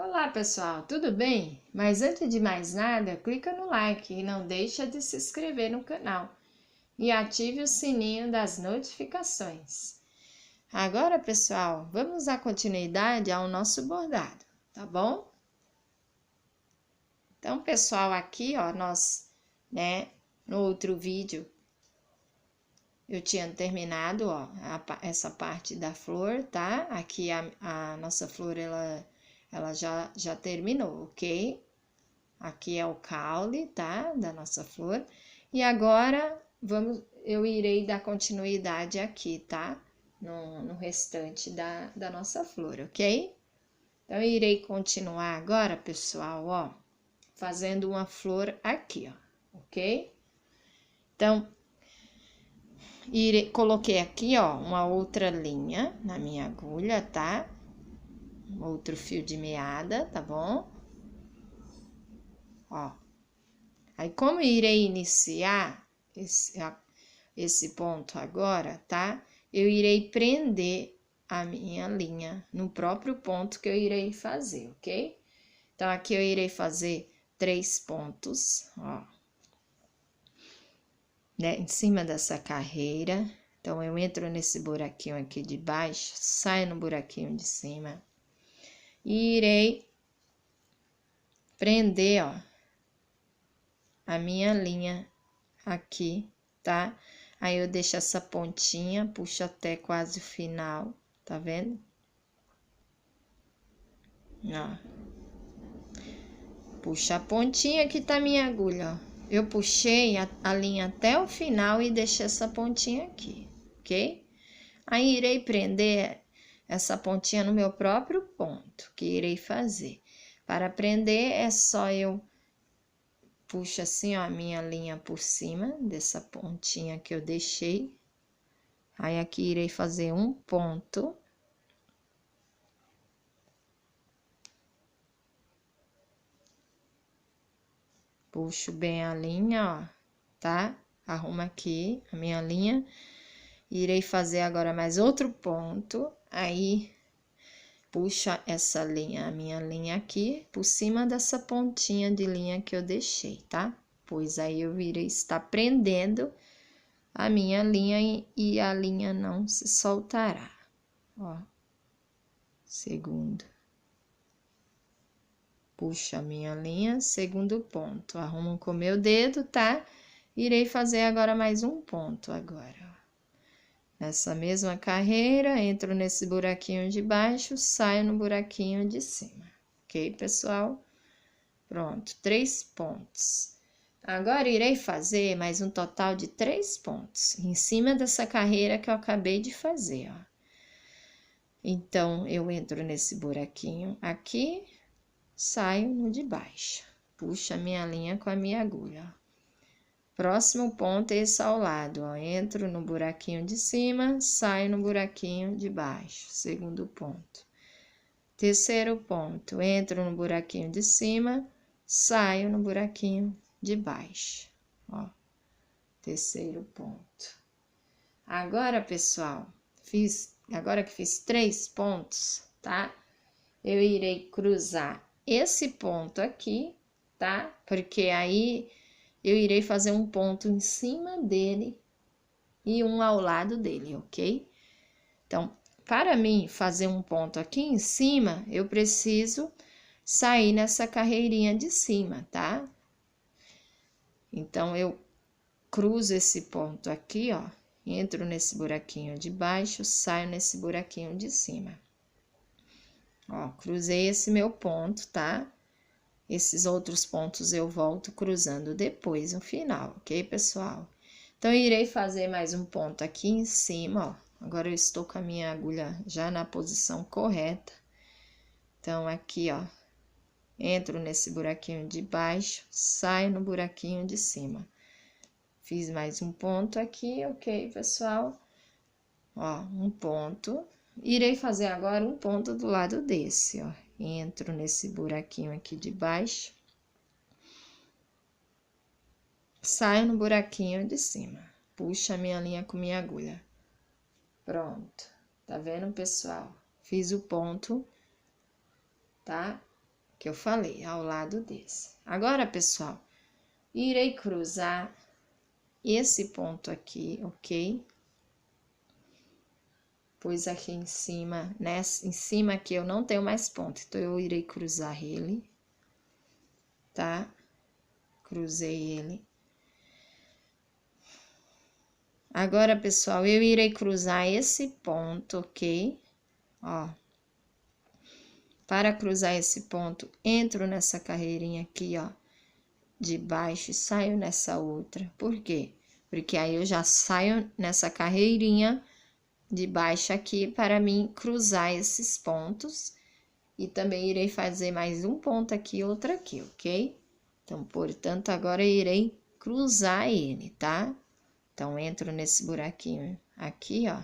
Olá pessoal, tudo bem? Mas antes de mais nada, clica no like e não deixa de se inscrever no canal e ative o sininho das notificações. Agora pessoal, vamos dar continuidade ao nosso bordado, tá bom? Então pessoal, aqui ó, no outro vídeo eu tinha terminado ó, essa parte da flor, tá? Aqui a nossa flor ela já terminou, ok? Aqui é o caule, tá? Da nossa flor. E agora eu irei dar continuidade aqui, tá? No restante da nossa flor, ok? Então, eu irei continuar agora, pessoal, ó, fazendo uma flor aqui, ó, ok? Então, coloquei aqui, ó, uma outra linha na minha agulha, tá? Outro fio de meada, tá bom? Ó. Aí, como eu irei iniciar esse ponto agora, tá? Eu irei prender a minha linha no próprio ponto que eu irei fazer, ok? Então, aqui eu irei fazer 3 pontos, ó. Né, em cima dessa carreira. Então, eu entro nesse buraquinho aqui de baixo, saio no buraquinho de cima. E irei prender, ó, a minha linha aqui, tá? Aí, eu deixo essa pontinha, puxo até quase o final, tá vendo? Ó. Puxa a pontinha que tá minha agulha, ó. Eu puxei a linha até o final e deixei essa pontinha aqui, ok? Aí, irei prender essa pontinha no meu próprio ponto, que irei fazer. Para prender, é só eu puxo assim, ó, a minha linha por cima dessa pontinha que eu deixei. Aí, aqui irei fazer um ponto. Puxo bem a linha, ó, tá? Arrumo aqui a minha linha. Irei fazer agora mais outro ponto. Aí, puxa essa linha, a minha linha aqui, por cima dessa pontinha de linha que eu deixei, tá? Pois aí eu irei estar prendendo a minha linha e a linha não se soltará. Ó, segundo. Puxo a minha linha, segundo ponto. Arrumo com o meu dedo, tá? Irei fazer agora mais um ponto agora, ó. Nessa mesma carreira, entro nesse buraquinho de baixo, saio no buraquinho de cima. Ok, pessoal? Pronto, 3 pontos. Agora, irei fazer mais um total de 3 pontos em cima dessa carreira que eu acabei de fazer, ó. Então, eu entro nesse buraquinho aqui, saio no de baixo. Puxo a minha linha com a minha agulha, ó. Próximo ponto é esse ao lado, ó. Entro no buraquinho de cima, saio no buraquinho de baixo, segundo ponto. Terceiro ponto, entro no buraquinho de cima, saio no buraquinho de baixo, ó. Terceiro ponto. Agora, pessoal, agora que fiz 3 pontos, tá? Eu irei cruzar esse ponto aqui, tá? Porque aí eu irei fazer um ponto em cima dele e um ao lado dele, ok? Então, para mim fazer um ponto aqui em cima, eu preciso sair nessa carreirinha de cima, tá? Então, eu cruzo esse ponto aqui, ó, entro nesse buraquinho de baixo, saio nesse buraquinho de cima. Ó, cruzei esse meu ponto, tá? Esses outros pontos eu volto cruzando depois, no final, ok, pessoal? Então, eu irei fazer mais um ponto aqui em cima, ó. Agora, eu estou com a minha agulha já na posição correta. Então, aqui, ó, entro nesse buraquinho de baixo, saio no buraquinho de cima. Fiz mais um ponto aqui, ok, pessoal? Ó, um ponto. Irei fazer agora um ponto do lado desse, ó. Entro nesse buraquinho aqui de baixo. Saio no buraquinho de cima. Puxo a minha linha com minha agulha. Pronto. Tá vendo, pessoal? Fiz o ponto, tá? que eu falei, ao lado desse. Agora, pessoal, irei cruzar esse ponto aqui, ok? Pois aqui em cima, em cima aqui eu não tenho mais ponto, então eu irei cruzar ele, tá? Cruzei ele. Agora, pessoal, eu irei cruzar esse ponto, ok? Ó. Para cruzar esse ponto, entro nessa carreirinha aqui, ó, de baixo e saio nessa outra. Por quê? Porque aí eu já saio nessa carreirinha de baixo aqui para mim cruzar esses pontos. E também irei fazer mais um ponto aqui, outro aqui, ok? Então, portanto, agora eu irei cruzar ele, tá? Então, entro nesse buraquinho aqui, ó,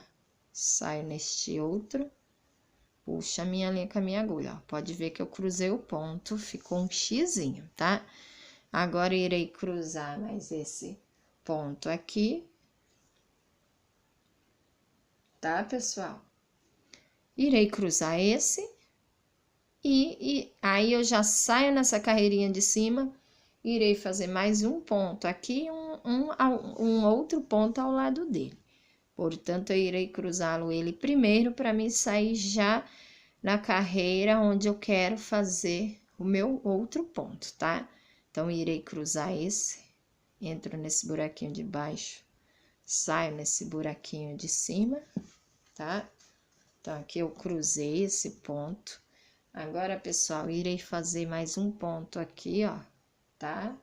saio neste outro, puxo a minha linha com a minha agulha, ó. Pode ver que eu cruzei o ponto, ficou um xizinho, tá? Agora, irei cruzar mais esse ponto aqui, tá, pessoal? Irei cruzar esse e aí eu já saio nessa carreirinha de cima, irei fazer mais um ponto aqui, um outro ponto ao lado dele. Portanto, eu irei cruzá-lo ele primeiro para mim sair já na carreira onde eu quero fazer o meu outro ponto, tá? Então, irei cruzar esse, entro nesse buraquinho de baixo, saio nesse buraquinho de cima, tá? Então, aqui eu cruzei esse ponto. Agora, pessoal, irei fazer mais um ponto aqui, ó, tá?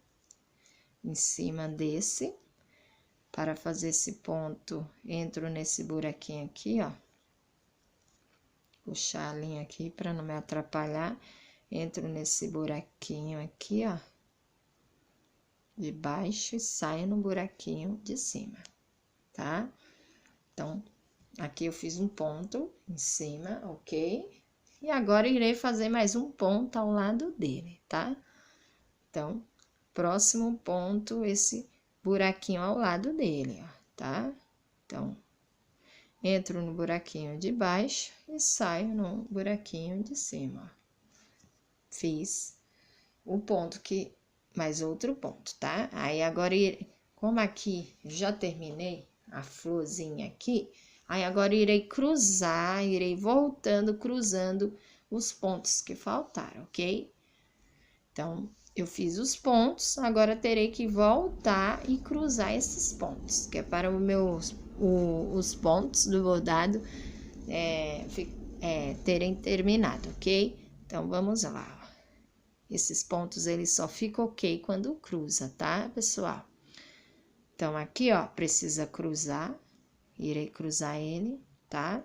Em cima desse. Para fazer esse ponto, entro nesse buraquinho aqui, ó. Puxar a linha aqui para não me atrapalhar. Entro nesse buraquinho aqui, ó. De baixo e saio no buraquinho de cima, tá? Então, aqui eu fiz um ponto em cima, ok? E agora irei fazer mais um ponto ao lado dele, tá? Então, próximo ponto, esse buraquinho ao lado dele, ó, tá? Então, entro no buraquinho de baixo e saio no buraquinho de cima, ó. Fiz o ponto que... mais outro ponto, tá? Aí, agora, como aqui já terminei a florzinha aqui, aí agora irei cruzar, irei voltando, cruzando os pontos que faltaram, ok? Então, eu fiz os pontos, agora terei que voltar e cruzar esses pontos, que é para os pontos do bordado terem terminado, ok? Então, vamos lá. Esses pontos, eles só ficam ok quando cruza, tá, pessoal? Então, aqui, ó, precisa cruzar, irei cruzar ele, tá?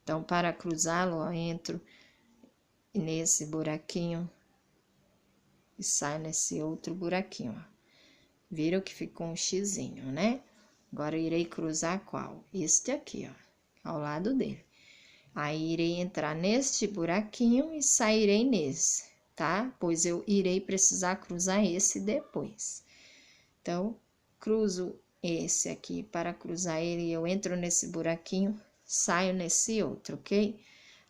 Então, para cruzá-lo, ó, entro nesse buraquinho e saio nesse outro buraquinho, ó. Viram que ficou um xizinho, né? Agora, irei cruzar qual? Este aqui, ó, ao lado dele. Aí, irei entrar neste buraquinho e sairei nesse, tá? Pois eu irei precisar cruzar esse depois. Então, cruzo esse aqui. Para cruzar ele, eu entro nesse buraquinho, saio nesse outro, ok?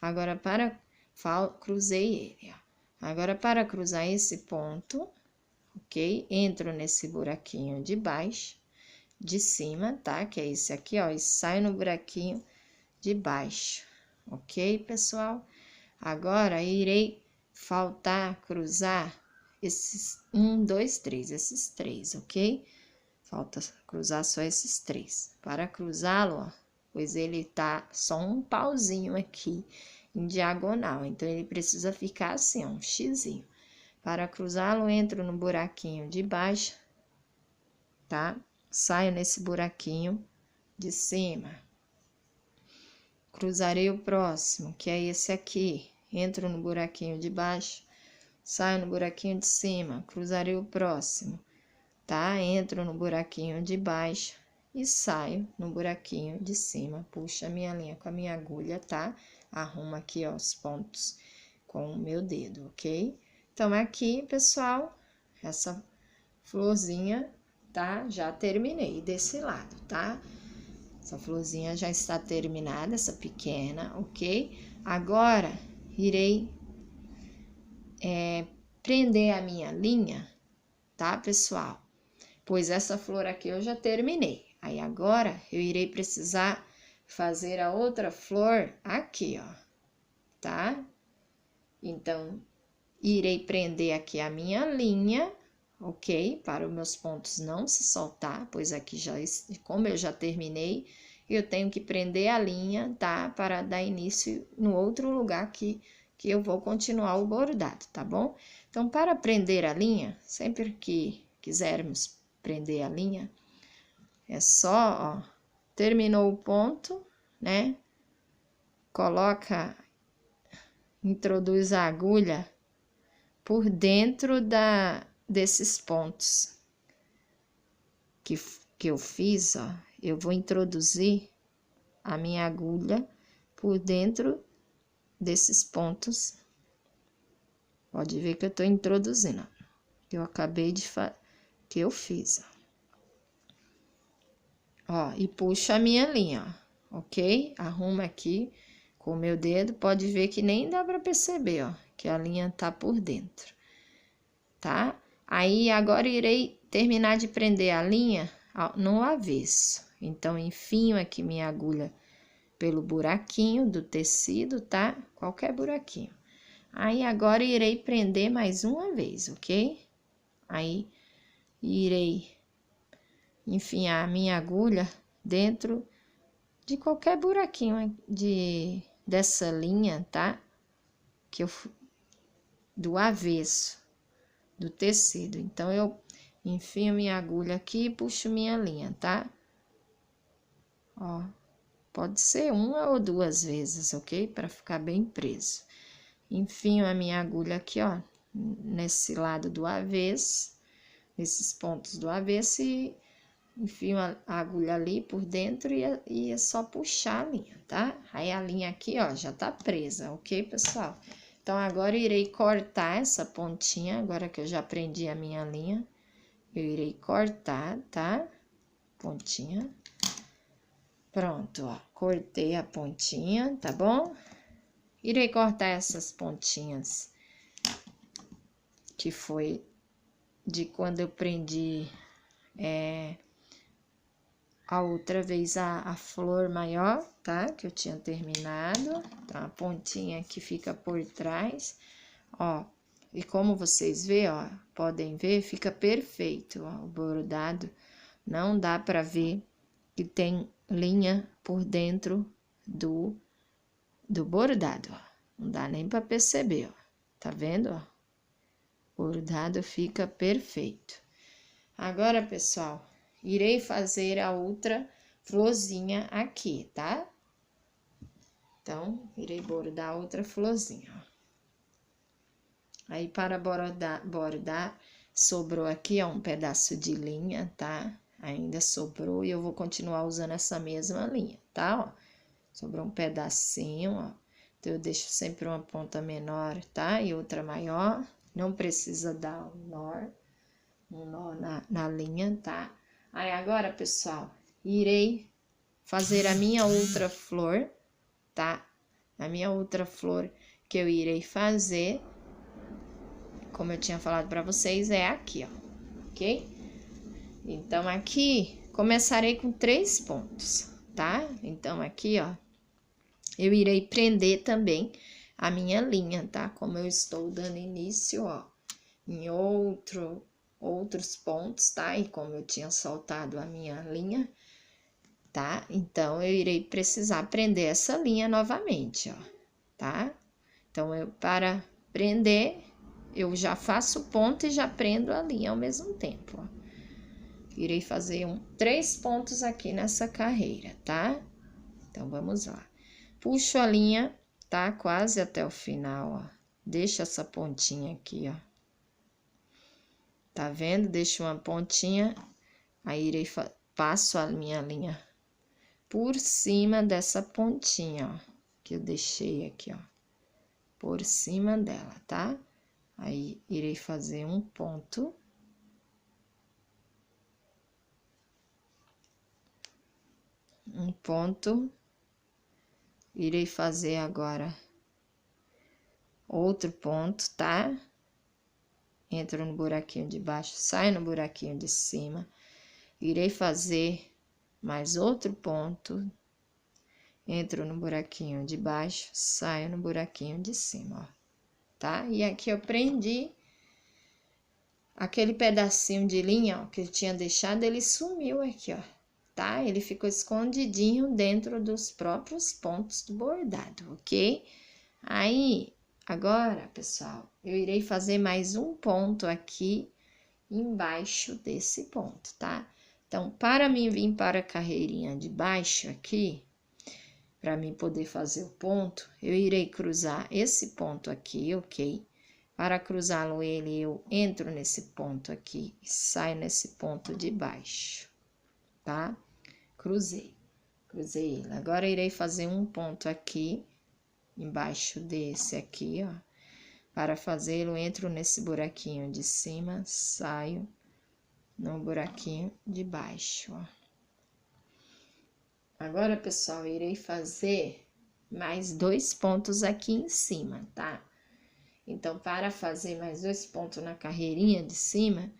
Agora, cruzei ele, ó. Agora, para cruzar esse ponto, ok? Entro nesse buraquinho de baixo, de cima, tá? Que é esse aqui, ó, e saio no buraquinho de baixo, ok, pessoal? Agora, irei cruzar esses 1, 2, 3, esses 3, ok? Falta cruzar só esses 3. Para cruzá-lo, ó, pois ele tá só um pauzinho aqui em diagonal, então ele precisa ficar assim, ó, um xizinho. Para cruzá-lo, entro no buraquinho de baixo, tá? Saio nesse buraquinho de cima. Cruzarei o próximo, que é esse aqui. Entro no buraquinho de baixo, saio no buraquinho de cima. Cruzarei o próximo, tá? Entro no buraquinho de baixo e saio no buraquinho de cima. Puxo a minha linha com a minha agulha, tá? Arrumo aqui, ó, os pontos com o meu dedo, ok? Então, aqui, pessoal, essa florzinha, tá? Já terminei desse lado, tá? Essa florzinha já está terminada, essa pequena, ok? Agora, irei prender a minha linha, tá, pessoal? Pois essa flor aqui eu já terminei. Aí agora eu irei precisar fazer a outra flor aqui, ó, tá? Então, irei prender aqui a minha linha, ok? Para os meus pontos não se soltar, pois aqui já, como eu já terminei, eu tenho que prender a linha, tá? Para dar início no outro lugar que eu vou continuar o bordado, tá bom? Então, para prender a linha, sempre que quisermos prender a linha, é só, ó, terminou o ponto, né? Introduz a agulha por dentro desses pontos que eu fiz, ó. Eu vou introduzir a minha agulha por dentro desses pontos. Pode ver que eu tô introduzindo, ó, que eu acabei de que eu fiz, ó. E puxo a minha linha, ó, ok? Arrumo aqui com o meu dedo, pode ver que nem dá pra perceber, ó, que a linha tá por dentro, tá? Aí, agora irei terminar de prender a linha no avesso. Então, enfio aqui minha agulha pelo buraquinho do tecido, tá? Qualquer buraquinho. Aí, agora irei prender mais uma vez, ok? Aí, irei enfiar a minha agulha dentro de qualquer buraquinho dessa linha, tá? Do avesso do tecido. Então, eu enfio minha agulha aqui e puxo minha linha, tá? Ó, pode ser uma ou duas vezes, ok? Para ficar bem preso. Enfio a minha agulha aqui, ó, nesse lado do avesso, nesses pontos do avesso e enfio a agulha ali por dentro e é só puxar a linha, tá? Aí a linha aqui, ó, já tá presa, ok, pessoal? Então, agora eu irei cortar essa pontinha, agora que eu já prendi a minha linha, eu irei cortar, tá? Pontinha. Pronto, ó, cortei a pontinha, tá bom? Irei cortar essas pontinhas, que foi de quando eu prendi a outra vez a flor maior, tá? Que eu tinha terminado, tá? A pontinha que fica por trás, ó. E como vocês podem ver, fica perfeito, ó, o bordado. Não dá pra ver que tem linha por dentro do bordado, ó. Não dá nem pra perceber, ó. Tá vendo, ó? O bordado fica perfeito. Agora, pessoal, irei fazer a outra florzinha aqui, tá? Então, irei bordar outra florzinha, ó. Aí, para bordar, sobrou aqui, ó, um pedaço de linha, tá? Ainda sobrou e eu vou continuar usando essa mesma linha, tá? Ó, sobrou um pedacinho, ó. Então, eu deixo sempre uma ponta menor, tá? E outra maior. Não precisa dar um nó na linha, tá? Aí, agora, pessoal, irei fazer a minha outra flor, tá? A minha outra flor que eu irei fazer, como eu tinha falado pra vocês, é aqui, ó, ok? Então, aqui, começarei com 3 pontos, tá? Então, aqui, ó, eu irei prender também a minha linha, tá? Como eu estou dando início, ó, em outros pontos, tá? E como eu tinha soltado a minha linha, tá? Então, eu irei precisar prender essa linha novamente, ó, tá? Então, para prender, eu já faço o ponto e já prendo a linha ao mesmo tempo, ó. Irei fazer 3 pontos aqui nessa carreira, tá? Então, vamos lá. Puxo a linha, tá? Quase até o final, ó. Deixo essa pontinha aqui, ó. Tá vendo? Deixo uma pontinha, aí passo a minha linha por cima dessa pontinha, ó, que eu deixei aqui, ó. Por cima dela, tá? Aí, irei fazer um ponto. Um ponto. Irei fazer agora outro ponto, tá? entro no buraquinho de baixo, saio no buraquinho de cima. Irei fazer mais outro ponto, entro no buraquinho de baixo, saio no buraquinho de cima, ó, tá? E aqui eu prendi aquele pedacinho de linha, ó, que eu tinha deixado, ele sumiu aqui, ó, tá? Ele ficou escondidinho dentro dos próprios pontos do bordado, ok? Aí, agora, pessoal, eu irei fazer mais um ponto aqui embaixo desse ponto, tá? Então, para mim vir para a carreirinha de baixo aqui, para mim poder fazer o ponto, eu irei cruzar esse ponto aqui, ok? Para cruzá-lo eu entro nesse ponto aqui e saio nesse ponto de baixo, tá? Cruzei ele. Agora, irei fazer um ponto aqui, embaixo desse aqui, ó. Para fazê-lo, entro nesse buraquinho de cima, saio no buraquinho de baixo, ó. Agora, pessoal, irei fazer mais 2 pontos aqui em cima, tá? Então, para fazer mais 2 pontos na carreirinha de cima,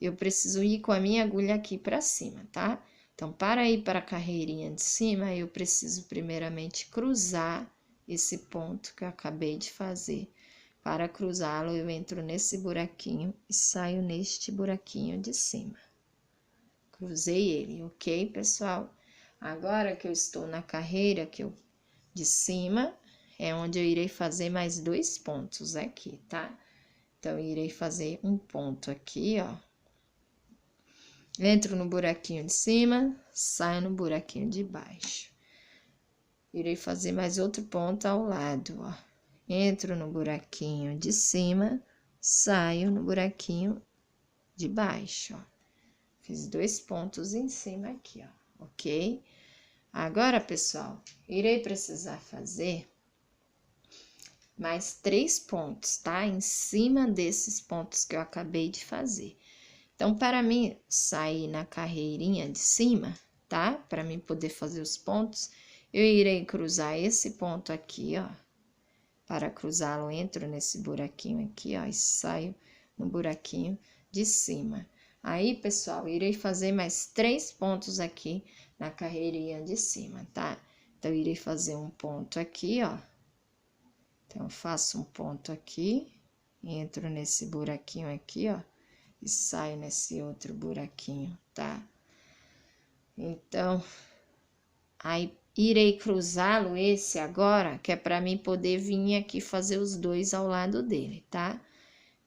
eu preciso ir com a minha agulha aqui para cima, tá? Então, para ir para a carreirinha de cima, eu preciso primeiramente cruzar esse ponto que eu acabei de fazer. Para cruzá-lo, eu entro nesse buraquinho e saio neste buraquinho de cima. Cruzei ele, ok, pessoal? Agora que eu estou na carreira de cima, é onde eu irei fazer mais 2 pontos aqui, tá? Então, eu irei fazer um ponto aqui, ó. Entro no buraquinho de cima, saio no buraquinho de baixo. Irei fazer mais outro ponto ao lado, ó. Entro no buraquinho de cima, saio no buraquinho de baixo, ó. Fiz 2 pontos em cima aqui, ó, ok? Agora, pessoal, irei precisar fazer mais 3 pontos, tá? Em cima desses pontos que eu acabei de fazer. Então, para mim sair na carreirinha de cima, tá? Para mim poder fazer os pontos, eu irei cruzar esse ponto aqui, ó. Para cruzá-lo, entro nesse buraquinho aqui, ó, e saio no buraquinho de cima. Aí, pessoal, irei fazer mais 3 pontos aqui na carreirinha de cima, tá? Então, irei fazer um ponto aqui, ó. Então, faço um ponto aqui, entro nesse buraquinho aqui, ó, e saio nesse outro buraquinho, tá? Então, aí irei cruzá-lo esse agora, que é para mim poder vir aqui fazer os 2 ao lado dele, tá?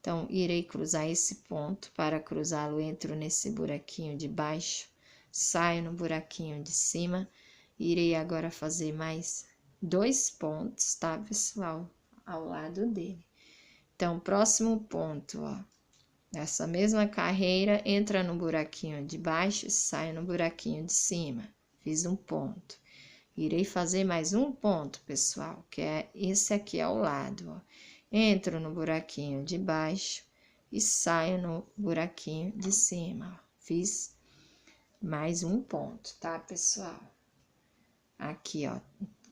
Então, irei cruzar esse ponto. Para cruzá-lo, entro nesse buraquinho de baixo, saio no buraquinho de cima. Irei agora fazer mais 2 pontos, tá, pessoal? Ao lado dele. Então, próximo ponto, ó. Essa mesma carreira, entra no buraquinho de baixo e sai no buraquinho de cima. Fiz um ponto. Irei fazer mais um ponto, pessoal, que é esse aqui ao lado, ó. Entro no buraquinho de baixo e saio no buraquinho de cima, ó. Fiz mais um ponto, tá, pessoal? Aqui, ó,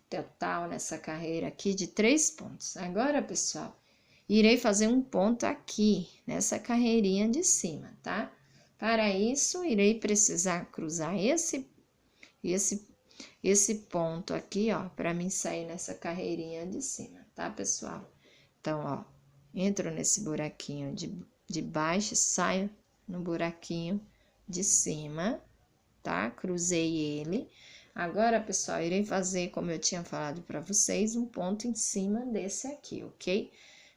total nessa carreira aqui de 3 pontos. Agora, pessoal, irei fazer um ponto aqui, nessa carreirinha de cima, tá? Para isso, irei precisar cruzar esse ponto aqui, ó, para mim sair nessa carreirinha de cima, tá, pessoal? Então, ó, entro nesse buraquinho de baixo, saio no buraquinho de cima, tá? Cruzei ele. Agora, pessoal, irei fazer, como eu tinha falado para vocês, um ponto em cima desse aqui, ok?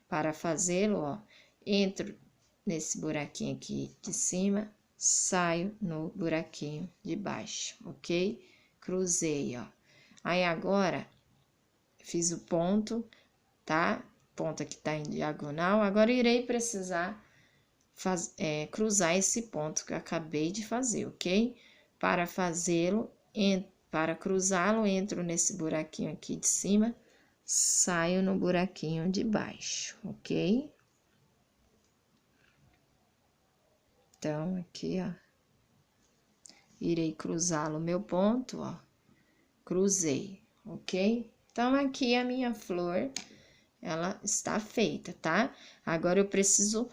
Para fazê-lo, ó, entro nesse buraquinho aqui de cima, saio no buraquinho de baixo, ok? Cruzei, ó. Aí, agora, fiz o ponto, tá? Ponto que tá em diagonal. Agora, irei precisar cruzar esse ponto que eu acabei de fazer, ok? Para fazê-lo, para cruzá-lo, entro nesse buraquinho aqui de cima, saio no buraquinho de baixo, ok? Então, aqui, ó, irei cruzá-lo, meu ponto, ó, cruzei, ok? Então, aqui a minha flor, ela está feita, tá? Agora, eu preciso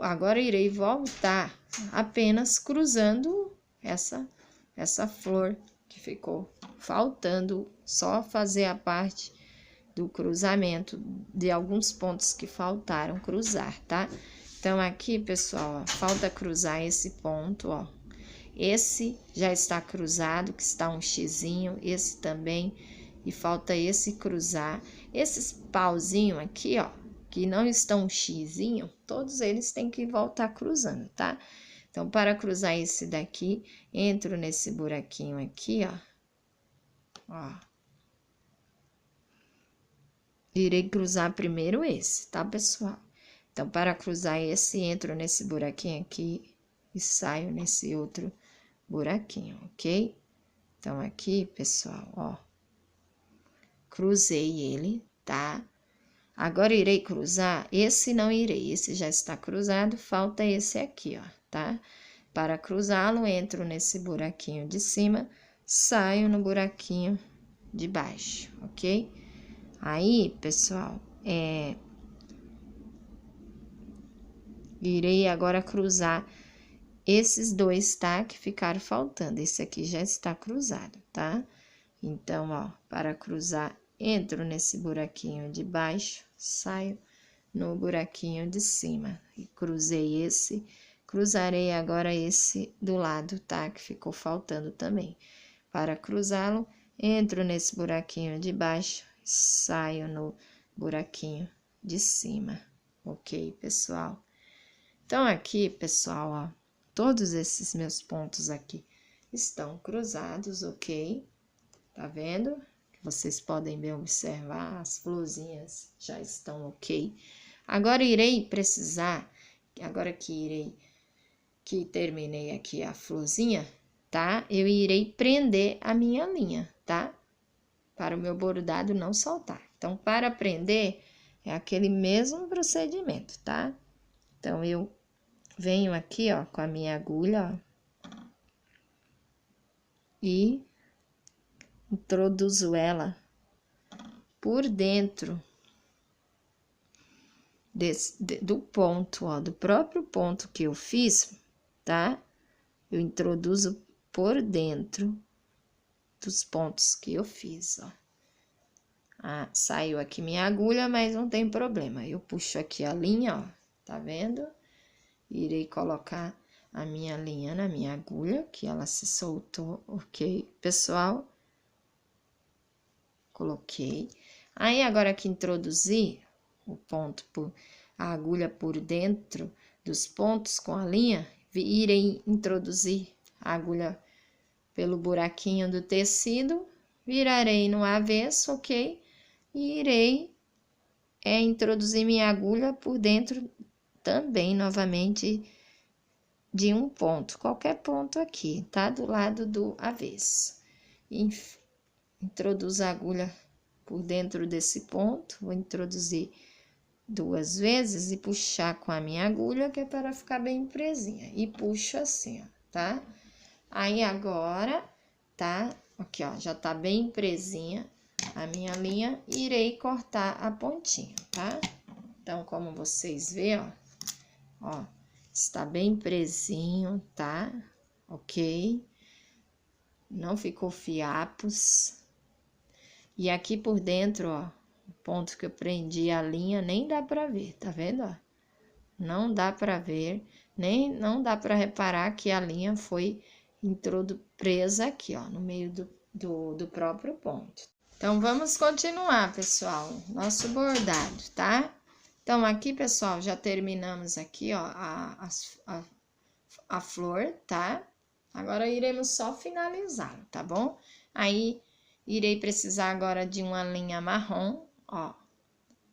agora irei voltar apenas cruzando essa flor que ficou faltando, só fazer a parte do cruzamento de alguns pontos que faltaram cruzar, tá? Então, aqui, pessoal, ó, falta cruzar esse ponto, ó. Esse já está cruzado, que está um xizinho, esse também, e falta esse cruzar. Esses pauzinhos aqui, ó, que não estão um xizinho, todos eles têm que voltar cruzando, tá? Então, para cruzar esse daqui, entro nesse buraquinho aqui, ó. Irei cruzar primeiro esse, tá, pessoal? Então, para cruzar esse, entro nesse buraquinho aqui e saio nesse outro buraquinho, ok? Então, aqui, pessoal, ó, cruzei ele, tá? Agora, irei cruzar, esse não irei, esse já está cruzado, falta esse aqui, ó, tá? Para cruzá-lo, entro nesse buraquinho de cima, saio no buraquinho de baixo, ok? Aí, pessoal, irei agora cruzar esses dois, tá? Que ficaram faltando. Esse aqui já está cruzado, tá? Então, ó, para cruzar, entro nesse buraquinho de baixo, saio no buraquinho de cima. E cruzei esse, cruzarei agora esse do lado, tá? Que ficou faltando também. Para cruzá-lo, entro nesse buraquinho de baixo, saio no buraquinho de cima, ok, pessoal? Então, aqui, pessoal, ó, todos esses meus pontos aqui estão cruzados, ok? Tá vendo? Vocês podem bem observar, as florzinhas já estão ok. Agora, irei precisar, agora que terminei aqui a florzinha, tá? Eu irei prender a minha linha, tá? Para o meu bordado não soltar. Então, para prender, é aquele mesmo procedimento, tá? Então, eu venho aqui, ó, com a minha agulha, ó, e introduzo ela por dentro do ponto, ó, do próprio ponto que eu fiz, tá? Eu introduzo por dentro dos pontos que eu fiz, ó. Ah, saiu aqui minha agulha, mas não tem problema. Eu puxo aqui a linha, ó, tá vendo? Irei colocar a minha linha na minha agulha, que ela se soltou, ok, pessoal? Coloquei. Aí, agora que introduzi a agulha por dentro dos pontos com a linha, irei introduzir a agulha pelo buraquinho do tecido, virarei no avesso, ok? E irei introduzir minha agulha por dentro também, novamente, de um ponto, qualquer ponto aqui, tá? Do lado do avesso. Introduzo a agulha por dentro desse ponto, vou introduzir 2 vezes e puxar com a minha agulha, que é para ficar bem presinha. E puxo assim, ó, tá? Aí, agora, tá? Aqui, ó, já tá bem presinha a minha linha, irei cortar a pontinha, tá? Então, como vocês veem, ó, está bem presinho, tá? Ok? Não ficou fiapos. E aqui por dentro, ó, o ponto que eu prendi a linha, nem dá pra ver, tá vendo, ó? Não dá pra ver, não dá pra reparar que a linha foi presa aqui, ó, no meio do próprio ponto. Então, vamos continuar, pessoal, nosso bordado, tá? Então, aqui, pessoal, já terminamos aqui, ó, a flor, tá? Agora, iremos só finalizar, tá bom? Aí, irei precisar agora de uma linha marrom, ó,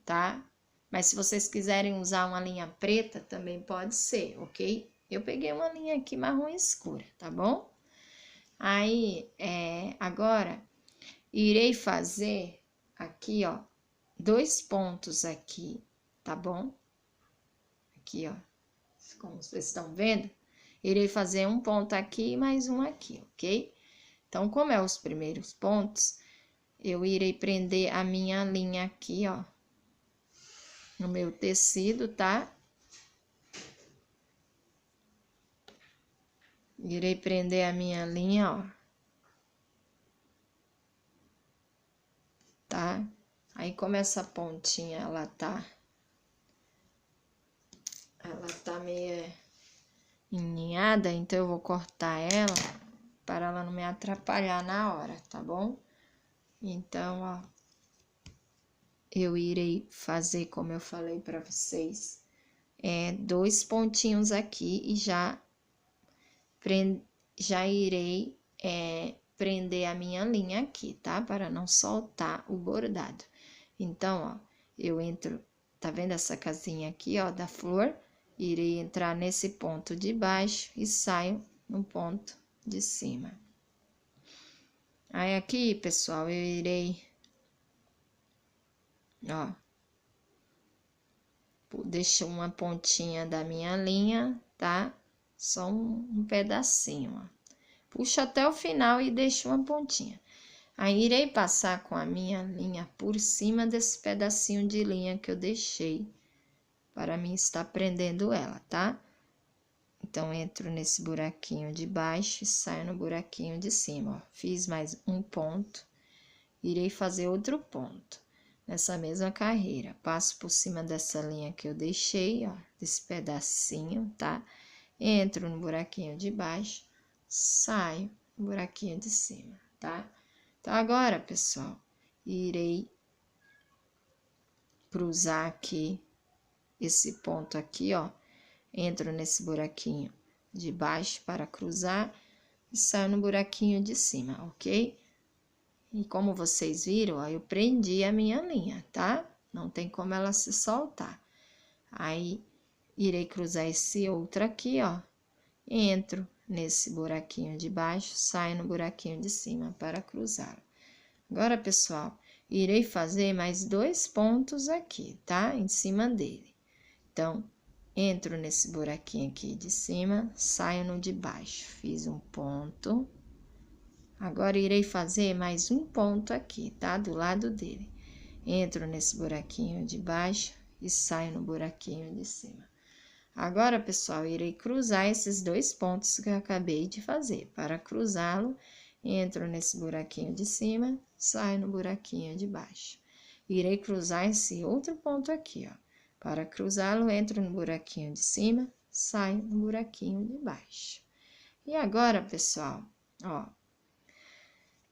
tá? Mas se vocês quiserem usar uma linha preta, também pode ser, ok? Eu peguei uma linha aqui marrom escura, tá bom? Aí, agora, irei fazer aqui, ó, 2 pontos aqui, tá bom? Aqui, ó, como vocês estão vendo, irei fazer um ponto aqui e mais um aqui, ok? Então, como é os primeiros pontos, eu irei prender a minha linha aqui, ó, no meu tecido, tá? Irei prender a minha linha, ó. Tá? Aí, como essa pontinha, ela tá meio enninhada, então eu vou cortar ela para ela não me atrapalhar na hora, tá bom? Então, ó, eu irei fazer, como eu falei para vocês, 2 pontinhos aqui e já irei prender a minha linha aqui, tá? Para não soltar o bordado. Então, ó, eu entro, tá vendo essa casinha aqui, ó, da flor? Irei entrar nesse ponto de baixo e saio no ponto de cima. Aí aqui, pessoal, eu irei, ó, deixo uma pontinha da minha linha, tá? Só um pedacinho, ó. Puxo até o final e deixo uma pontinha. Aí, irei passar com a minha linha por cima desse pedacinho de linha que eu deixei para mim estar prendendo ela, tá? Então, entro nesse buraquinho de baixo e saio no buraquinho de cima, ó. Fiz mais um ponto, irei fazer outro ponto. Nessa mesma carreira, passo por cima dessa linha que eu deixei, ó, desse pedacinho, tá? Entro no buraquinho de baixo, saio no buraquinho de cima, tá? Então, agora, pessoal, irei cruzar aqui esse ponto aqui, ó. Entro nesse buraquinho de baixo para cruzar e saio no buraquinho de cima, ok? E como vocês viram, ó, eu prendi a minha linha, tá? Não tem como ela se soltar. Aí, irei cruzar esse outro aqui, ó. Entro nesse buraquinho de baixo, saio no buraquinho de cima para cruzar. Agora, pessoal, irei fazer mais 2 pontos aqui, tá? Em cima dele. Então, entro nesse buraquinho aqui de cima, saio no de baixo. Fiz um ponto. Agora, irei fazer mais um ponto aqui, tá? Do lado dele. Entro nesse buraquinho de baixo e saio no buraquinho de cima. Agora, pessoal, irei cruzar esses 2 pontos que eu acabei de fazer. Para cruzá-lo, entro nesse buraquinho de cima, saio no buraquinho de baixo. Irei cruzar esse outro ponto aqui, ó. Para cruzá-lo, entro no buraquinho de cima, saio no buraquinho de baixo. E agora, pessoal, ó,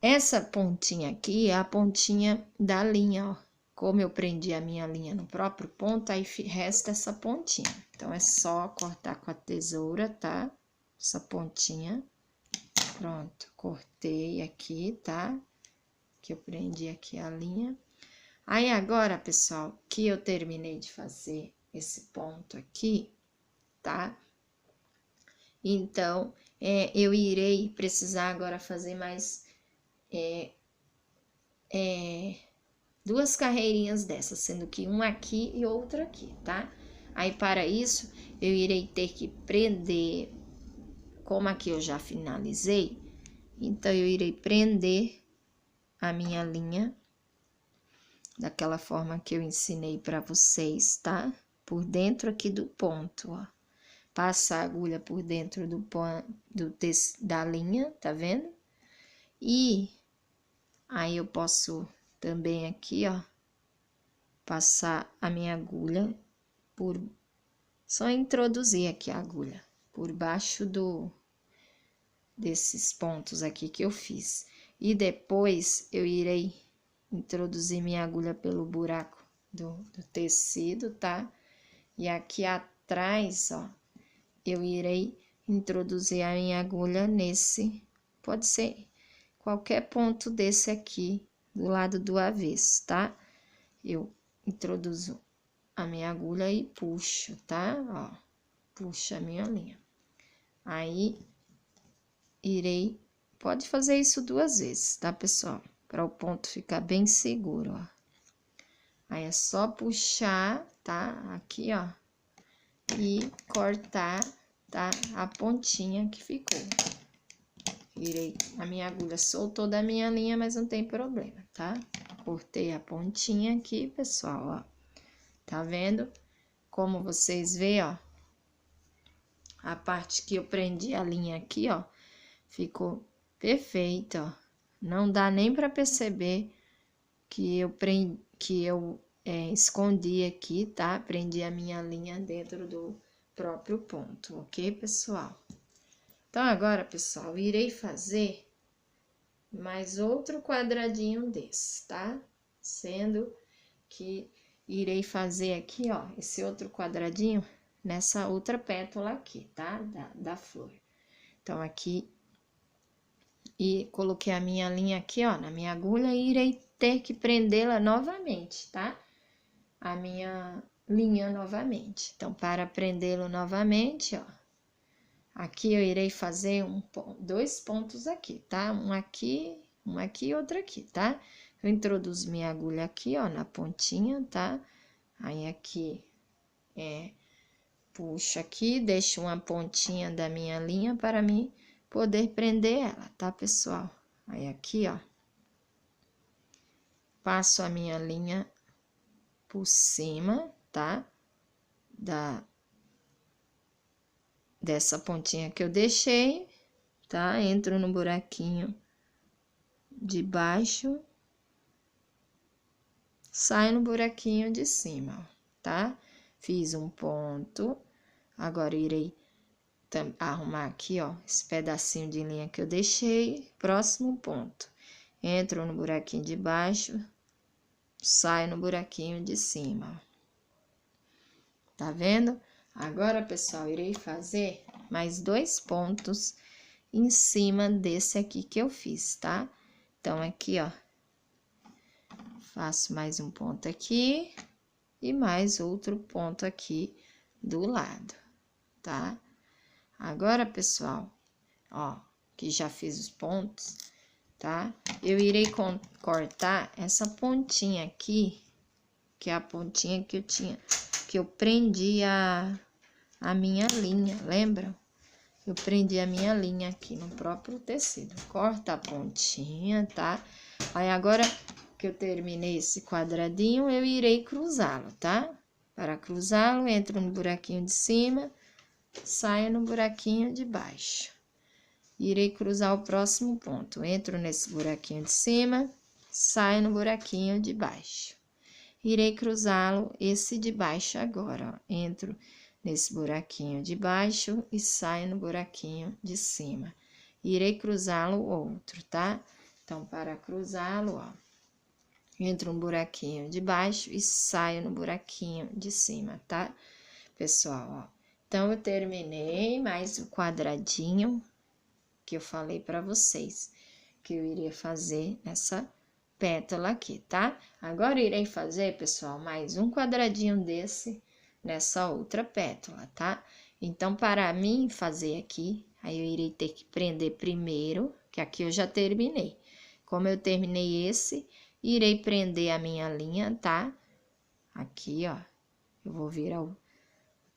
essa pontinha aqui é a pontinha da linha, ó. Como eu prendi a minha linha no próprio ponto, aí resta essa pontinha. Então, é só cortar com a tesoura, tá? Essa pontinha. Pronto, cortei aqui, tá? Que eu prendi aqui a linha. Aí, agora, pessoal, que eu terminei de fazer esse ponto aqui, tá? Então, eu irei precisar agora fazer mais 2 carreirinhas dessas, sendo que uma aqui e outra aqui, tá? Aí, para isso, eu irei ter que prender, como aqui eu já finalizei, então, eu irei prender a minha linha daquela forma que eu ensinei para vocês, tá? Por dentro aqui do ponto, ó. Passa a agulha por dentro da linha, tá vendo? E aí, eu posso também aqui, ó, passar a minha agulha só introduzir aqui a agulha por baixo desses pontos aqui que eu fiz. E depois, eu irei introduzir minha agulha pelo buraco do tecido, tá? E aqui atrás, ó, eu irei introduzir a minha agulha pode ser qualquer ponto desse aqui, do lado do avesso, tá? Eu introduzo a minha agulha e puxo, tá? Ó, puxo a minha linha. Aí, pode fazer isso 2 vezes, tá, pessoal? Para o ponto ficar bem seguro, ó. Aí, é só puxar, tá? Aqui, ó. E cortar, tá? A pontinha que ficou. A minha agulha soltou da minha linha, mas não tem problema, tá? Cortei a pontinha aqui, pessoal, ó. Tá vendo? Como vocês veem, ó. a parte que eu prendi a linha aqui, ó, ficou perfeita, ó. Não dá nem para perceber que eu escondi aqui, tá? Prendi a minha linha dentro do próprio ponto, ok, pessoal? Então, agora, pessoal, irei fazer mais outro quadradinho desse, tá? Sendo que irei fazer aqui, ó, esse outro quadradinho nessa outra pétala aqui, tá? Da flor. Então, aqui, e coloquei a minha linha aqui, ó, na minha agulha e irei ter que prendê-la novamente, tá? A minha linha novamente. Então, para prendê-lo novamente, ó, aqui eu irei fazer dois pontos aqui, tá? Um aqui e outro aqui, tá? Eu introduzo minha agulha aqui, ó, na pontinha, tá? Aí, aqui, puxo aqui, deixo uma pontinha da minha linha para mim poder prender ela, tá, pessoal? Aí, aqui, ó, passo a minha linha por cima, tá? Dessa pontinha que eu deixei, tá? Entro no buraquinho de baixo, saio no buraquinho de cima, tá? Fiz um ponto, agora irei arrumar aqui, ó, esse pedacinho de linha que eu deixei, próximo ponto. Entro no buraquinho de baixo, saio no buraquinho de cima. Tá vendo? Agora, pessoal, irei fazer mais dois pontos em cima desse aqui que eu fiz, tá? Então, aqui, ó, faço mais um ponto aqui e mais outro ponto aqui do lado, tá? Agora, pessoal, ó, que já fiz os pontos, tá? Eu irei cortar essa pontinha aqui, que é a pontinha que eu tinha, que eu prendi a minha linha, lembra? Eu prendi a minha linha aqui no próprio tecido. Corta a pontinha, tá? Aí, agora que eu terminei esse quadradinho, eu irei cruzá-lo, tá? Para cruzá-lo, entro no buraquinho de cima, saio no buraquinho de baixo. Irei cruzar o próximo ponto. Entro nesse buraquinho de cima, saio no buraquinho de baixo. Irei cruzá-lo, esse de baixo agora, ó. Entro nesse buraquinho de baixo e saio no buraquinho de cima. Irei cruzá-lo outro, tá? Então, para cruzá-lo, ó, entro no buraquinho de baixo e saio no buraquinho de cima, tá? Pessoal, ó. Então, eu terminei mais o quadradinho que eu falei para vocês, que eu iria fazer nessa pétala aqui, tá? Agora, irei fazer, pessoal, mais um quadradinho desse nessa outra pétala, tá? Então, para mim fazer aqui, aí eu irei ter que prender primeiro, que aqui eu já terminei. Como eu terminei esse, irei prender a minha linha, tá? Aqui, ó, eu vou virar o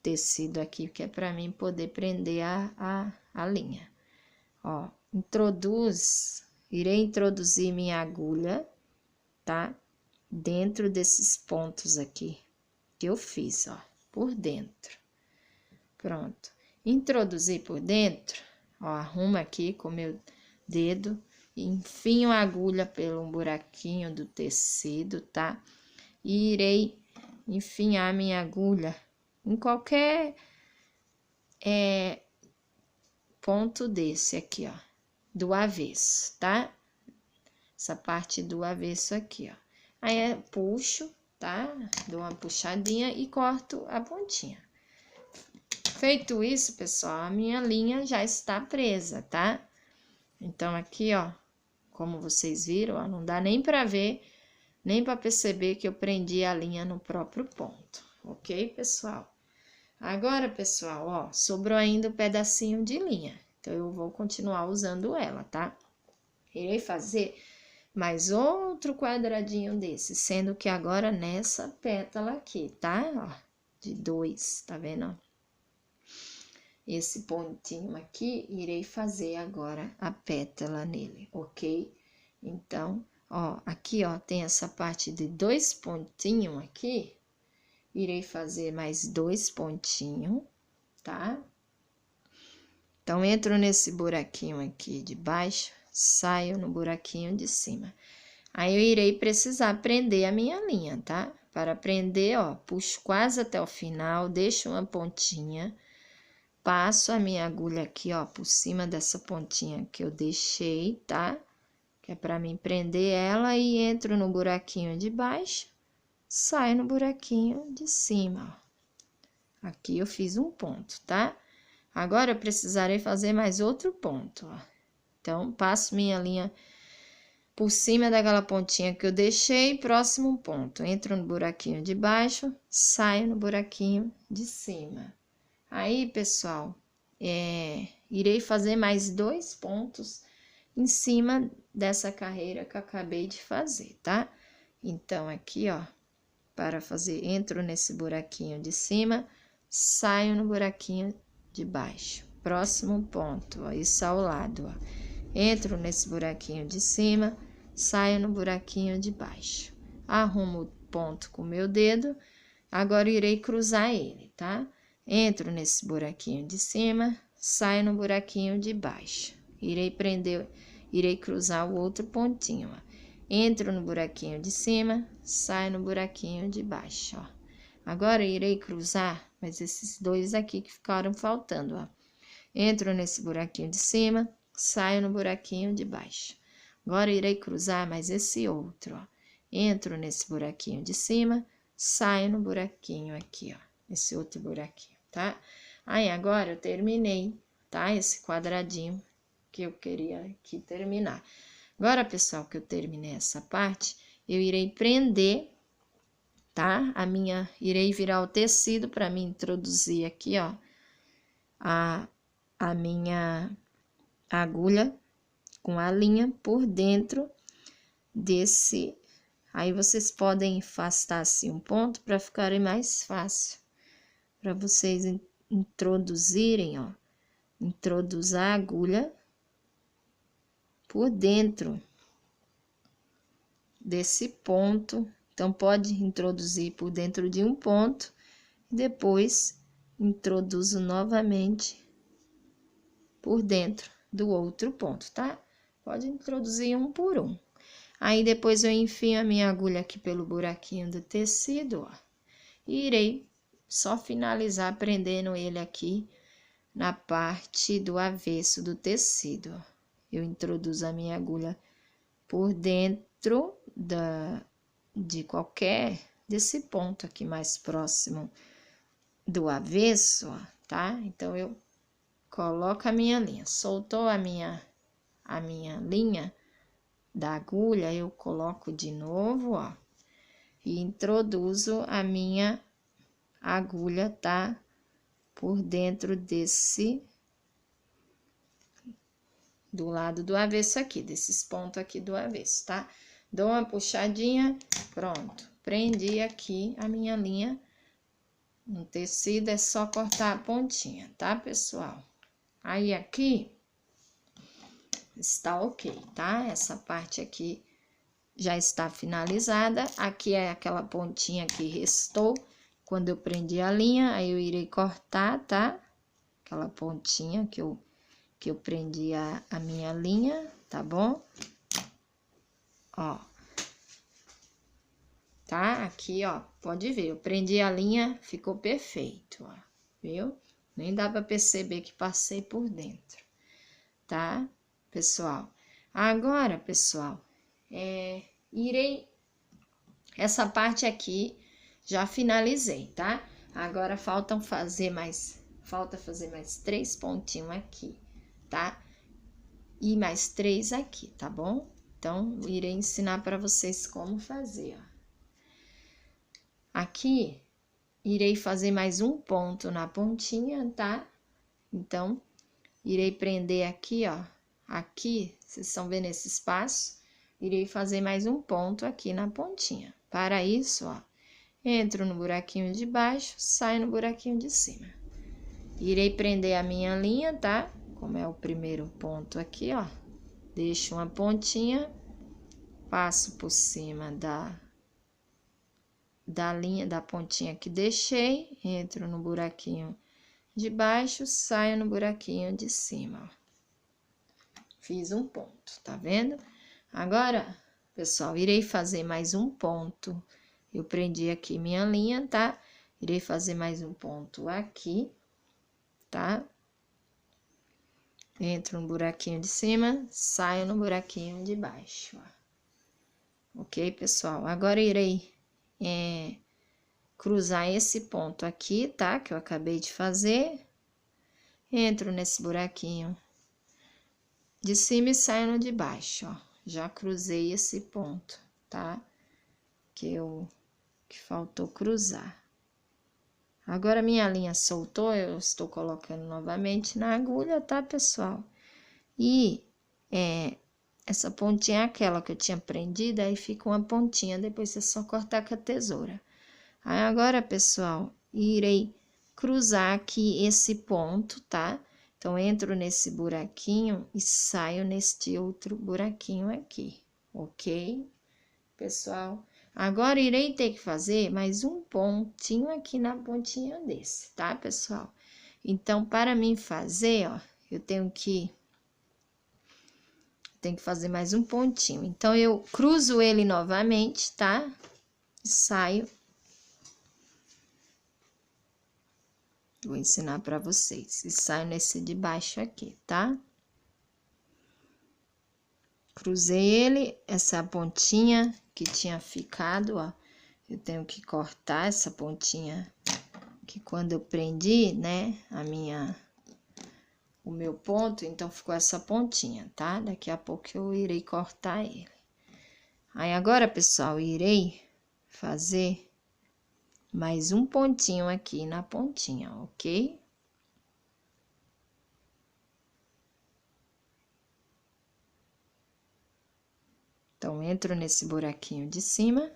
tecido aqui, que é para mim poder prender a linha. Ó, irei introduzir minha agulha, tá? Dentro desses pontos aqui que eu fiz, ó, por dentro. Pronto. Introduzi por dentro, ó, arrumo aqui com meu dedo, enfio a agulha pelo buraquinho do tecido, tá? E irei enfiar minha agulha em qualquer ponto desse aqui, ó, do avesso, tá? Essa parte do avesso aqui, ó. Aí, puxo, tá? Dou uma puxadinha e corto a pontinha. Feito isso, pessoal, a minha linha já está presa, tá? Então, aqui, ó, como vocês viram, ó, não dá nem pra ver, nem pra perceber que eu prendi a linha no próprio ponto, ok, pessoal? Agora, pessoal, ó, sobrou ainda um pedacinho de linha, então eu vou continuar usando ela, tá? Irei fazer mais outro quadradinho desse, sendo que agora nessa pétala aqui, tá? Ó, de 2, tá vendo, ó? Esse pontinho aqui, irei fazer agora a pétala nele, ok? Então, ó, aqui, ó, tem essa parte de 2 pontinhos aqui. Irei fazer mais 2 pontinhos, tá? Então, entro nesse buraquinho aqui de baixo, saio no buraquinho de cima. Aí, eu irei precisar prender a minha linha, tá? Para prender, ó, puxo quase até o final, deixo uma pontinha, passo a minha agulha aqui, ó, por cima dessa pontinha que eu deixei, tá? Que é para mim prender ela e entro no buraquinho de baixo, saio no buraquinho de cima, ó. Aqui eu fiz um ponto, tá? Agora, eu precisarei fazer mais outro ponto, ó. Então, passo minha linha por cima daquela pontinha que eu deixei, próximo ponto. Entro no buraquinho de baixo, saio no buraquinho de cima. Aí, pessoal, irei fazer mais 2 pontos em cima dessa carreira que eu acabei de fazer, tá? Então, aqui, ó, para fazer, entro nesse buraquinho de cima, saio no buraquinho de baixo. Próximo ponto, ó, isso ao lado, ó. Entro nesse buraquinho de cima, saio no buraquinho de baixo. Arrumo o ponto com o meu dedo, agora irei cruzar ele, tá? Entro nesse buraquinho de cima, saio no buraquinho de baixo. Irei cruzar o outro pontinho, ó. Entro no buraquinho de cima, saio no buraquinho de baixo, ó. Agora, irei cruzar, mas esses 2 aqui que ficaram faltando, ó. Entro nesse buraquinho de cima, saio no buraquinho de baixo. Agora, irei cruzar mais esse outro, ó. Entro nesse buraquinho de cima, saio no buraquinho aqui, ó. Esse outro buraquinho, tá? Aí, agora, eu terminei, tá? Esse quadradinho que eu queria aqui terminar. Agora, pessoal, que eu terminei essa parte, eu irei prender, tá? Irei virar o tecido para me introduzir aqui, ó, a minha agulha com a linha por dentro desse. Aí, vocês podem afastar assim um ponto para ficarem mais fácil, para vocês introduzirem, ó, introduzir a agulha por dentro desse ponto. Então, pode introduzir por dentro de um ponto e depois introduzo novamente por dentro do outro ponto, tá? Pode introduzir um por um. Aí, depois eu enfio a minha agulha aqui pelo buraquinho do tecido, ó. E irei só finalizar prendendo ele aqui na parte do avesso do tecido, ó. Eu introduzo a minha agulha por dentro de qualquer desse ponto aqui mais próximo do avesso, ó, tá? Então, eu coloco a minha linha, soltou a minha linha da agulha, eu coloco de novo, ó, e introduzo a minha agulha, tá? Por dentro do lado do avesso aqui, desses pontos aqui do avesso, tá? Dou uma puxadinha, pronto. Prendi aqui a minha linha no tecido, é só cortar a pontinha, tá, pessoal? Aí, aqui está ok, tá? Essa parte aqui já está finalizada. Aqui é aquela pontinha que restou quando eu prendi a linha, aí eu irei cortar, tá? Aquela pontinha que eu prendi a minha linha, tá bom? Ó. Tá? Aqui, ó, pode ver, eu prendi a linha, ficou perfeito, ó, viu? Nem dá pra perceber que passei por dentro, tá, pessoal? Agora, pessoal, essa parte aqui já finalizei, tá? Agora, falta fazer mais 3 pontinhos aqui, tá? E mais 3 aqui, tá bom? Então, irei ensinar para vocês como fazer, ó. Aqui, irei fazer mais um ponto na pontinha, tá? Então, irei prender aqui, ó. Aqui, vocês estão vendo esse espaço? Irei fazer mais um ponto aqui na pontinha. Para isso, ó, entro no buraquinho de baixo, saio no buraquinho de cima. Irei prender a minha linha, tá? Como é o primeiro ponto aqui, ó. Deixo uma pontinha, passo por cima da linha, da pontinha que deixei, entro no buraquinho de baixo, saio no buraquinho de cima, ó. Fiz um ponto, tá vendo? Agora, pessoal, irei fazer mais um ponto. Eu prendi aqui minha linha, tá? Irei fazer mais um ponto aqui, tá? Entro no buraquinho de cima, saio no buraquinho de baixo, ó. Ok, pessoal? Agora irei cruzar esse ponto aqui, tá? Que eu acabei de fazer. Entro nesse buraquinho de cima e saio no de baixo, ó. Já cruzei esse ponto, tá? Que faltou cruzar. Agora, minha linha soltou, eu estou colocando novamente na agulha, tá, pessoal? E essa pontinha é aquela que eu tinha prendido, aí fica uma pontinha, depois é só cortar com a tesoura. Aí, agora, pessoal, irei cruzar aqui esse ponto, tá? Então, entro nesse buraquinho e saio neste outro buraquinho aqui, ok? Pessoal, agora irei ter que fazer mais um pontinho aqui na pontinha desse, tá, pessoal? Então, para mim fazer, ó, eu tenho que fazer mais um pontinho. Então, eu cruzo ele novamente, tá? E saio. Vou ensinar para vocês. E saio nesse de baixo aqui, tá? Cruzei ele, essa pontinha que tinha ficado, ó. Eu tenho que cortar essa pontinha, que quando eu prendi, né, o meu ponto, então ficou essa pontinha, tá? Daqui a pouco eu irei cortar ele. Aí, agora, pessoal, irei fazer mais um pontinho aqui na pontinha, ok? Então, entro nesse buraquinho de cima,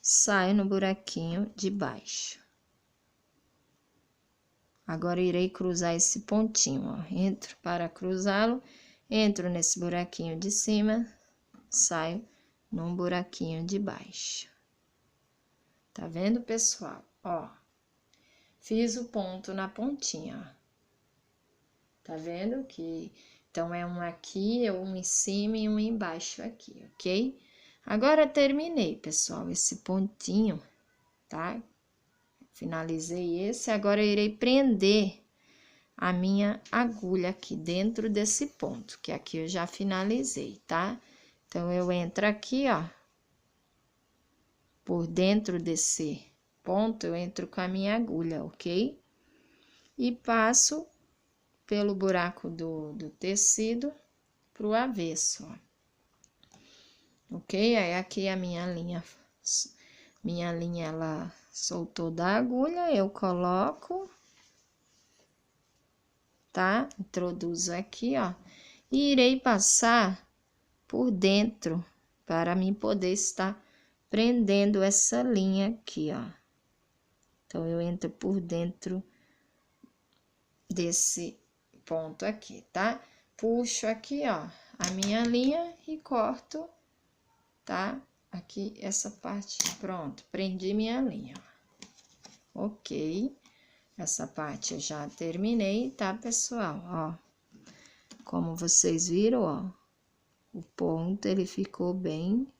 saio no buraquinho de baixo. Agora, irei cruzar esse pontinho, ó. Entro para cruzá-lo, entro nesse buraquinho de cima, saio num buraquinho de baixo. Tá vendo, pessoal? Ó, fiz o ponto na pontinha, ó. Tá vendo que... Então, é um aqui, um em cima e um embaixo aqui, ok? Agora, terminei, pessoal, esse pontinho, tá? Finalizei esse, agora eu irei prender a minha agulha aqui dentro desse ponto, que aqui eu já finalizei, tá? Então, eu entro aqui, ó, por dentro desse ponto, eu entro com a minha agulha, ok? E passo pelo buraco do tecido pro avesso, ó. Ok? Aí, aqui a minha linha, ela soltou da agulha, eu coloco, tá? Introduzo aqui, ó, e irei passar por dentro para mim poder estar prendendo essa linha aqui, ó. Então, eu entro por dentro desse ponto aqui, tá? Puxo aqui, ó, a minha linha e corto, tá? Aqui, essa parte, pronto, prendi minha linha, ó. Ok, essa parte eu já terminei, tá, pessoal? Ó, como vocês viram, ó, o ponto, ele ficou bem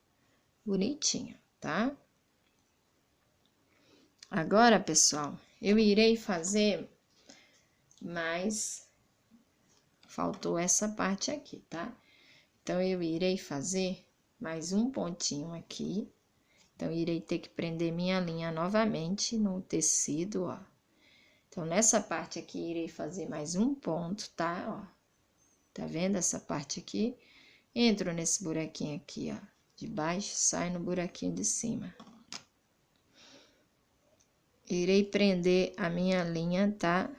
bonitinho, tá? Agora, pessoal, eu irei fazer mais... Faltou essa parte aqui, tá? Então, eu irei fazer mais um pontinho aqui. Então, irei ter que prender minha linha novamente no tecido, ó. Então, nessa parte aqui, irei fazer mais um ponto, tá? Ó, tá vendo essa parte aqui? Entro nesse buraquinho aqui, ó, de baixo, saio no buraquinho de cima. Irei prender a minha linha, tá?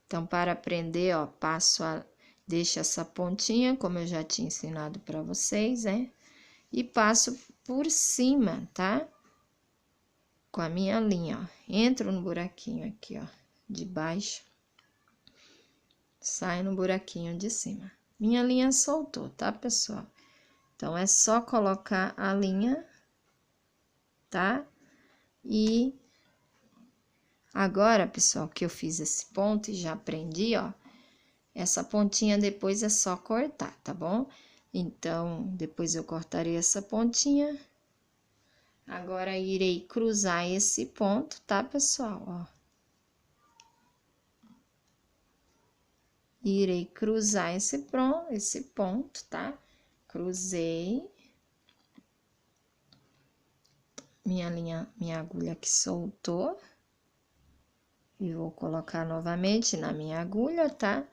Então, para prender, ó, deixo essa pontinha, como eu já tinha ensinado para vocês, né? E passo por cima, tá? Com a minha linha, ó. Entro no buraquinho aqui, ó, de baixo. Saio no buraquinho de cima. Minha linha soltou, tá, pessoal? Então, é só colocar a linha, tá? E Agora, pessoal, que eu fiz esse ponto e já prendi, ó, essa pontinha depois é só cortar, tá bom? Então, depois eu cortarei essa pontinha. Agora, irei cruzar esse ponto, tá, pessoal? Ó. Irei cruzar esse ponto, tá? Cruzei. Minha agulha aqui soltou. E vou colocar novamente na minha agulha, tá?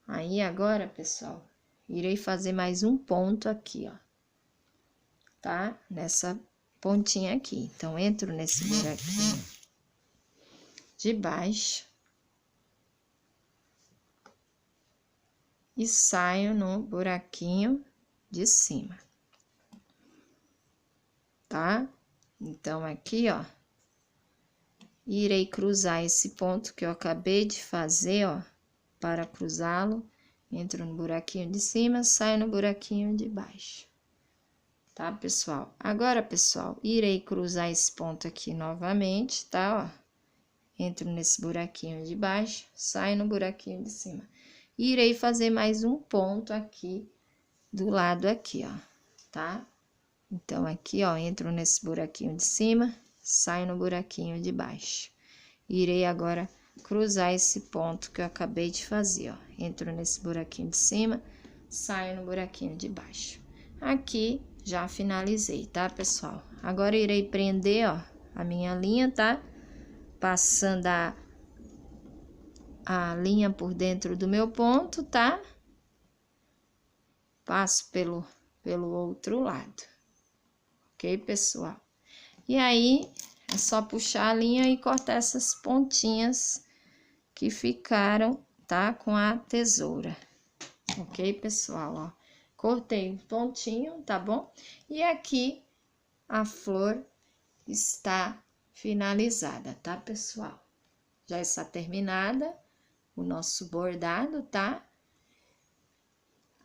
Aí, agora, pessoal, irei fazer mais um ponto aqui, ó. Tá? Nessa pontinha aqui. Então, entro nesse buraquinho de baixo e saio no buraquinho de cima, tá? Então, aqui, ó, irei cruzar esse ponto que eu acabei de fazer, ó, para cruzá-lo, entro no buraquinho de cima, saio no buraquinho de baixo. Tá, pessoal? Agora, pessoal, irei cruzar esse ponto aqui novamente, tá, ó? Entro nesse buraquinho de baixo, saio no buraquinho de cima. Irei fazer mais um ponto aqui, do lado aqui, ó, tá? Então, aqui, ó, entro nesse buraquinho de cima, saio no buraquinho de baixo. Irei agora cruzar esse ponto que eu acabei de fazer, ó. Entro nesse buraquinho de cima, saio no buraquinho de baixo. Aqui, já finalizei, tá, pessoal? Agora, irei prender, ó, a minha linha, tá? Passando a linha por dentro do meu ponto, tá? Passo pelo outro lado. Ok, pessoal? E aí, é só puxar a linha e cortar essas pontinhas que ficaram, tá? Com a tesoura. Ok, pessoal? Ó. Cortei um pontinho, tá bom? E aqui a flor está finalizada, tá, pessoal? Já está terminada o nosso bordado, tá?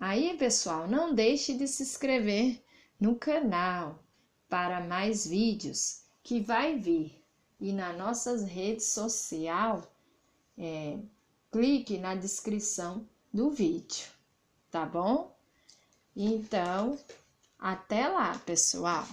Aí, pessoal, não deixe de se inscrever no canal para mais vídeos que vai vir. E nas nossas redes sociais, clique na descrição do vídeo, tá bom? Então, até lá, pessoal!